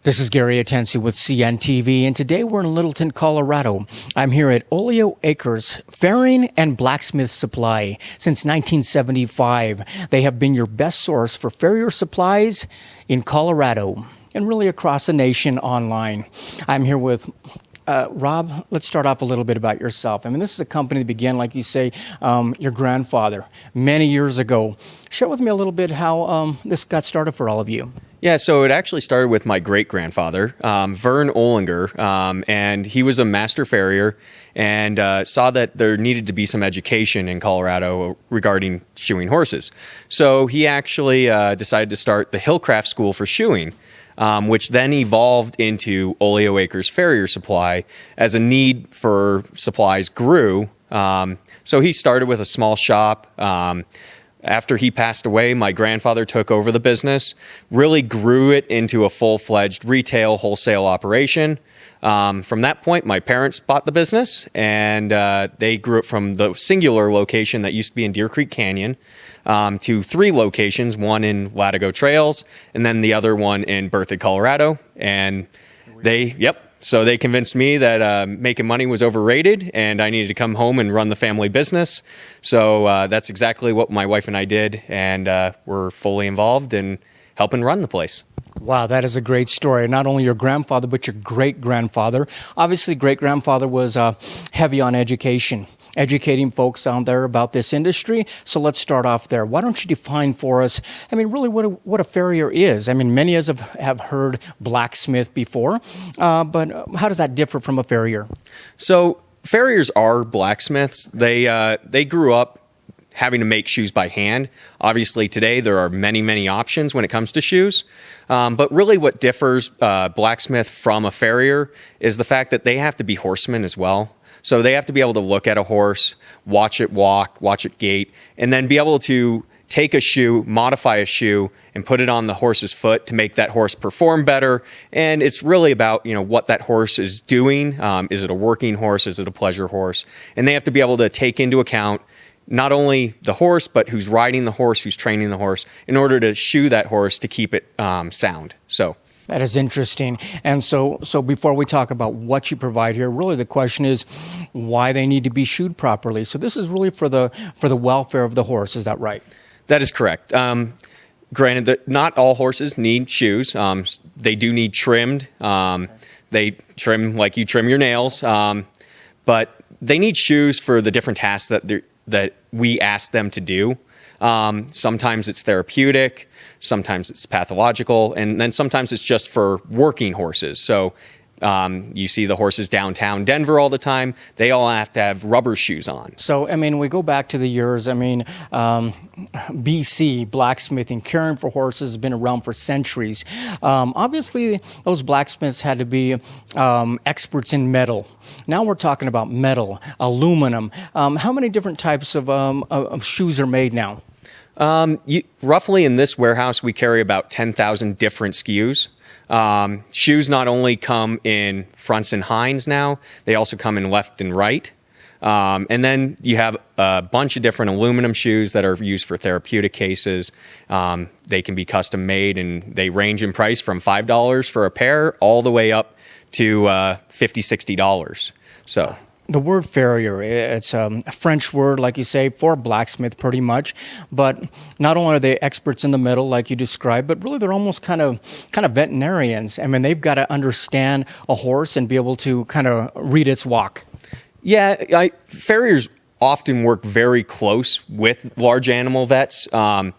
This is Gary Atencio with CNTV, and today we're in Littleton, Colorado. I'm here at OleoAcres Farrowing and Blacksmith Supply. Since 1975, they have been your best source for farrier supplies in Colorado and really across the nation online. I'm here with Rob. Let's start off a little bit about yourself. I mean, this is a company that began, like you say, your grandfather many years ago. Share with me a little bit how this got started for all of you. Yeah, so it actually started with my great-grandfather, Vern Olinger, and he was a master farrier and saw that there needed to be some education in Colorado regarding shoeing horses. So he actually decided to start the Hillcraft School for Shoeing, which then evolved into OleoAcres Farrier Supply as a need for supplies grew. So he started with a small shop. After he passed away, my grandfather took over the business, really grew it into a full-fledged retail wholesale operation. From that point, my parents bought the business, and they grew it from the singular location that used to be in Deer Creek Canyon to 3 locations, one in Latigo Trails, and then the other one in Berthoud, Colorado. And so they convinced me that making money was overrated and I needed to come home and run the family business. So that's exactly what my wife and I did, and we're fully involved in helping run the place. Wow, that is a great story. Not only your grandfather, but your great-grandfather. Obviously, great-grandfather was heavy on education, educating folks out there about this industry. So let's start off there. Why don't you define for us, I mean, really what a farrier is? I mean, many of us have heard blacksmith before, but how does that differ from a farrier? So farriers are blacksmiths. They grew up having to make shoes by hand. Obviously, today there are many, many options when it comes to shoes. But really what differs blacksmith from a farrier is the fact that they have to be horsemen as well. So they have to be able to look at a horse, watch it walk, watch it gait, and then be able to take a shoe, modify a shoe, and put it on the horse's foot to make that horse perform better. And it's really about, what that horse is doing. Is it a working horse? Is it a pleasure horse? And they have to be able to take into account not only the horse, but who's riding the horse, who's training the horse, in order to shoe that horse to keep it sound. So that is interesting. And so before we talk about what you provide here, really the question is why they need to be shoed properly. So this is really for the welfare of the horse. Is that right? That is correct. Granted that not all horses need shoes. They do need trimmed. They trim like you trim your nails. But they need shoes for the different tasks that we ask them to do. Sometimes it's therapeutic, sometimes it's pathological, and then sometimes it's just for working horses. So you see the horses downtown Denver all the time. They all have to have rubber shoes on. So, I mean, we go back to the years, BC, blacksmithing, caring for horses has been around for centuries. Obviously, those blacksmiths had to be experts in metal. Now we're talking about metal, aluminum. How many different types of shoes are made now? Roughly in this warehouse, we carry about 10,000 different SKUs. Shoes not only come in fronts and hinds now, they also come in left and right. And then you have a bunch of different aluminum shoes that are used for therapeutic cases. They can be custom made, and they range in price from $5 for a pair all the way up to $50, $60. So the word farrier, it's a French word, like you say, for blacksmith pretty much. But not only are they experts in the metal, like you described, but really they're almost kind of veterinarians. I mean, they've got to understand a horse and be able to kind of read its walk. Yeah, farriers often work very close with large animal vets. A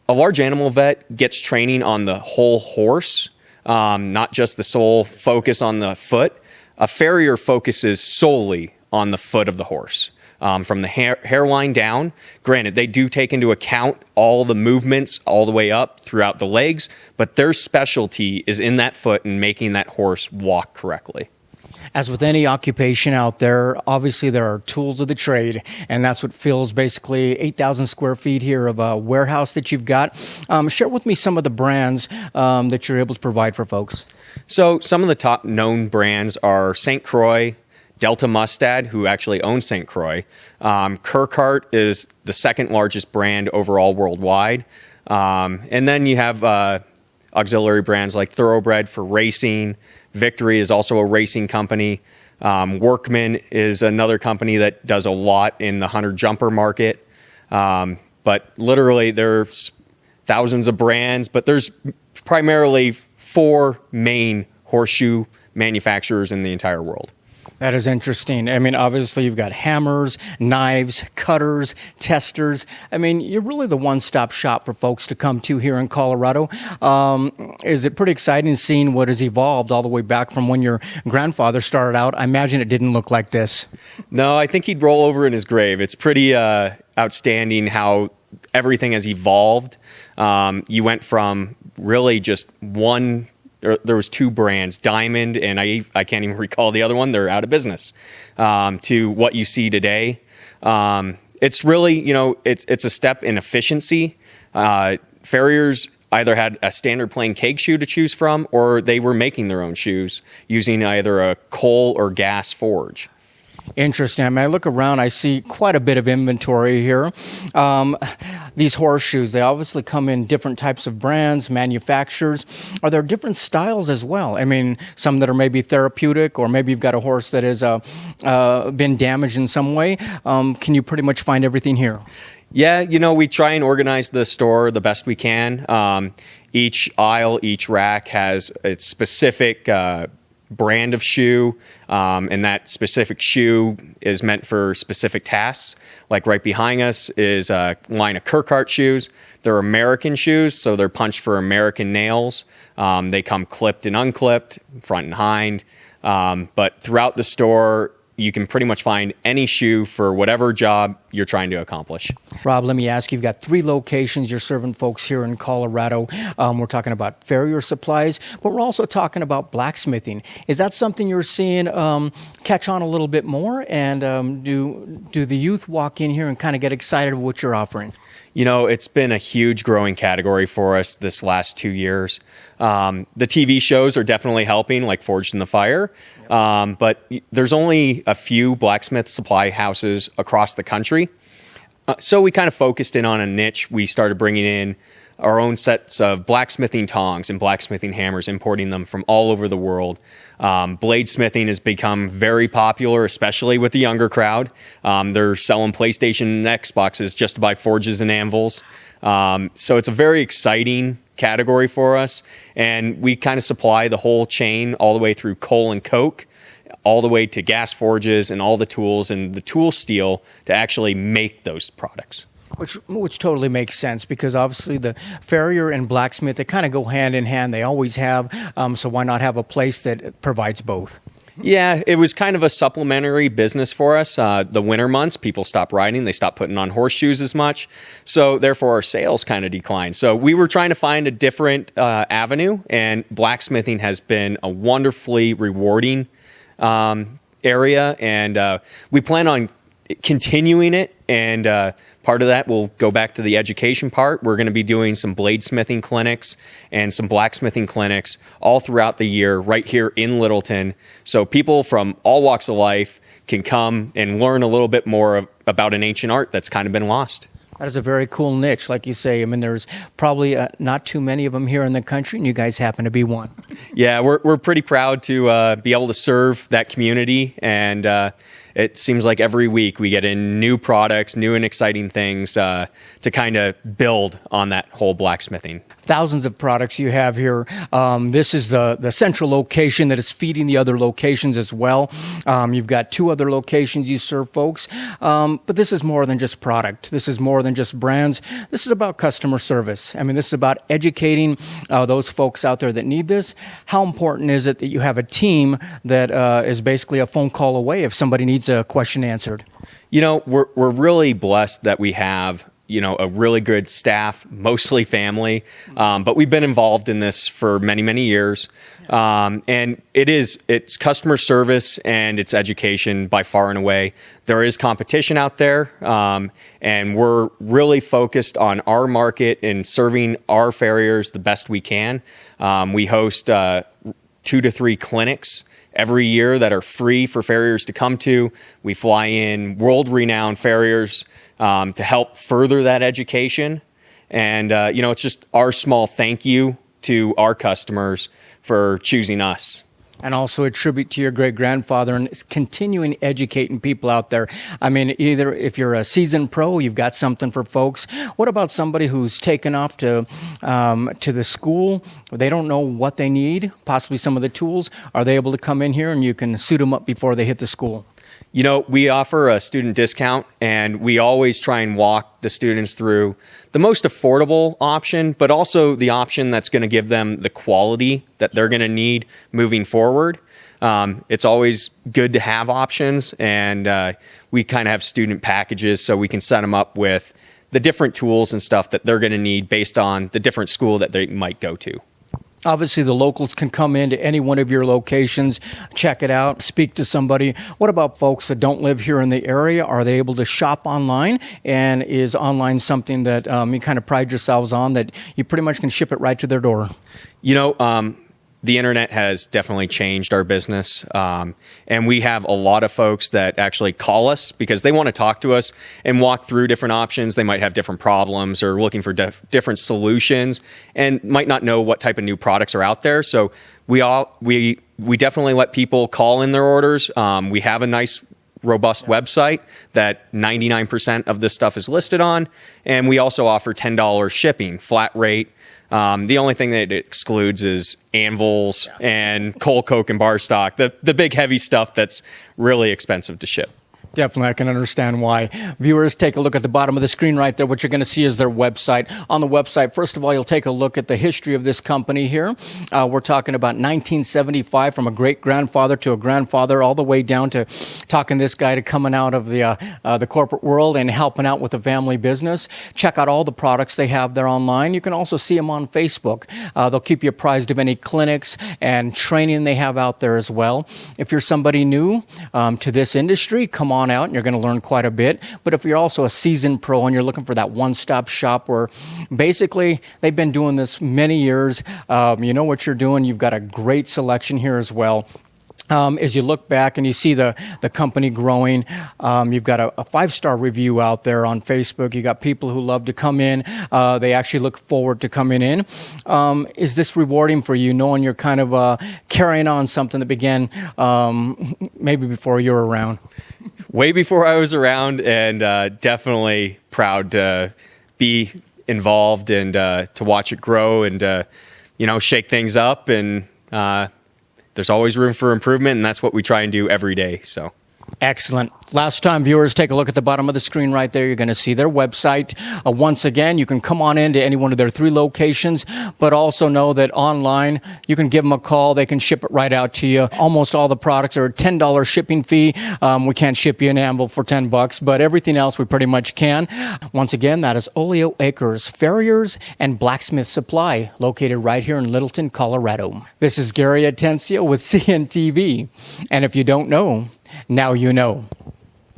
large animal vet gets training on the whole horse, not just the sole focus on the foot. A farrier focuses solely on the foot of the horse, from the hairline down. Granted, they do take into account all the movements all the way up throughout the legs, but their specialty is in that foot and making that horse walk correctly. As with any occupation out there, obviously there are tools of the trade, and that's what fills basically 8,000 square feet here of a warehouse that you've got. Share with me some of the brands that you're able to provide for folks. So some of the top known brands are St. Croix, Delta Mustad, who actually owns St. Croix. Kirkhart is the second largest brand overall worldwide. And then you have auxiliary brands like Thoroughbred for racing. Victory is also a racing company. Workman is another company that does a lot in the hunter jumper market. But literally there's thousands of brands, but there's primarily 4 main horseshoe manufacturers in the entire world. That is interesting. I mean, obviously, you've got hammers, knives, cutters, testers. I mean, you're really the one-stop shop for folks to come to here in Colorado. Is it pretty exciting seeing what has evolved all the way back from when your grandfather started out? I imagine it didn't look like this. No, I think he'd roll over in his grave. It's pretty outstanding how everything has evolved. You went from really just one. There was 2 brands, Diamond, and I can't even recall the other one. They're out of business. To what you see today, it's really, it's a step in efficiency. Farriers either had a standard plain keg shoe to choose from, or they were making their own shoes using either a coal or gas forge. Interesting. I mean, I look around, I see quite a bit of inventory here. These horseshoes, they obviously come in different types of brands, manufacturers. Are there different styles as well? I mean, some that are maybe therapeutic, or maybe you've got a horse that has been damaged in some way. Can you pretty much find everything here? Yeah, we try and organize the store the best we can. Each aisle, each rack has its specific brand of shoe, and that specific shoe is meant for specific tasks. Like right behind us is a line of Kirkhart shoes. They're American shoes, so they're punched for American nails. They come clipped and unclipped, front and hind. But throughout the store, you can pretty much find any shoe for whatever job you're trying to accomplish. Rob, let me ask you, you've got 3 locations. You're serving folks here in Colorado. We're talking about farrier supplies, but we're also talking about blacksmithing. Is that something you're seeing catch on a little bit more? And do the youth walk in here and kind of get excited about what you're offering? It's been a huge growing category for us this last 2 years. The TV shows are definitely helping, like Forged in the Fire. But there's only a few blacksmith supply houses across the country. So we kind of focused in on a niche. We started bringing in our own sets of blacksmithing tongs and blacksmithing hammers, importing them from all over the world. Bladesmithing has become very popular, especially with the younger crowd. They're selling PlayStation and Xboxes just to buy forges and anvils. So it's a very exciting category for us. And we kind of supply the whole chain all the way through coal and coke, all the way to gas forges and all the tools and the tool steel to actually make those products. Which totally makes sense, because obviously the farrier and blacksmith, they kind of go hand in hand. They always have. So why not have a place that provides both? Yeah, it was kind of a supplementary business for us. The winter months, people stopped riding. They stopped putting on horseshoes as much. So therefore, our sales kind of declined. So we were trying to find a different avenue, and blacksmithing has been a wonderfully rewarding area. And we plan on continuing it. And part of that will go back to the education part. We're going to be doing some bladesmithing clinics and some blacksmithing clinics all throughout the year right here in Littleton. So people from all walks of life can come and learn a little bit more about an ancient art that's kind of been lost. That is a very cool niche, like you say. I mean, there's probably not too many of them here in the country, and you guys happen to be one. Yeah, we're pretty proud to be able to serve that community, and it seems like every week we get in new products, new and exciting things to kind of build on that whole blacksmithing. Thousands of products you have here. This is the central location that is feeding the other locations as well. You've got 2 other locations you serve folks. But this is more than just product. This is more than just brands. This is about customer service. I mean, this is about educating those folks out there that need this. How important is it that you have a team that is basically a phone call away if somebody needs a question answered? We're really blessed that we have a really good staff, mostly family. But we've been involved in this for many, many years. And it's customer service and it's education by far and away. There is competition out there. And we're really focused on our market and serving our farriers the best we can. We host 2 to 3 clinics every year that are free for farriers to come to. We fly in world-renowned farriers to help further that education. And, it's just our small thank you to our customers for choosing us. And also a tribute to your great-grandfather and continuing educating people out there. I mean, either if you're a seasoned pro, you've got something for folks. What about somebody who's taken off to the school? They don't know what they need, possibly some of the tools. Are they able to come in here and you can suit them up before they hit the school? You know, we offer a student discount, and we always try and walk the students through the most affordable option, but also the option that's going to give them the quality that they're going to need moving forward. It's always good to have options, and we kind of have student packages so we can set them up with the different tools and stuff that they're going to need based on the different school that they might go to. Obviously, the locals can come into any one of your locations, check it out, speak to somebody. What about folks that don't live here in the area? Are they able to shop online? And is online something that you kind of pride yourselves on, that you pretty much can ship it right to their door? You know, the internet has definitely changed our business. And we have a lot of folks that actually call us because they want to talk to us and walk through different options. They might have different problems or looking for different solutions and might not know what type of new products are out there. So we definitely let people call in their orders. We have a nice robust website that 99% of this stuff is listed on. And we also offer $10 shipping, flat rate. The only thing that it excludes is anvils and coal, coke, and bar stock, the big heavy stuff that's really expensive to ship. Definitely, I can understand why. Viewers, take a look at the bottom of the screen right there. What you're going to see is their website. On the website, first of all, you'll take a look at the history of this company here. We're talking about 1975, from a great-grandfather to a grandfather, all the way down to talking this guy to coming out of the corporate world and helping out with the family business. Check out all the products they have there online. You can also see them on Facebook. They'll keep you apprised of any clinics and training they have out there as well. If you're somebody new to this industry, come on out and you're going to learn quite a bit. But if you're also a seasoned pro and you're looking for that one-stop shop where basically they've been doing this many years, you know what you're doing, you've got a great selection here as well. As you look back and you see the company growing, you've got a 5-star review out there on Facebook. You got people who love to come in. They actually look forward to coming in. Is this rewarding for you, knowing you're kind of carrying on something that began maybe before you were around? Way before I was around, and definitely proud to be involved and to watch it grow and, shake things up. And there's always room for improvement, and that's what we try and do every day. So. Excellent. Last time, viewers, take a look at the bottom of the screen right there. You're going to see their website. Once again, you can come on into any one of their 3 locations, but also know that online, you can give them a call. They can ship it right out to you. Almost all the products are a $10 shipping fee. We can't ship you an anvil for $10, but everything else we pretty much can. Once again, that is OleoAcres Farriers and Blacksmith Supply, located right here in Littleton, Colorado. This is Gary Atencio with CNTV. And if you don't know, now you know.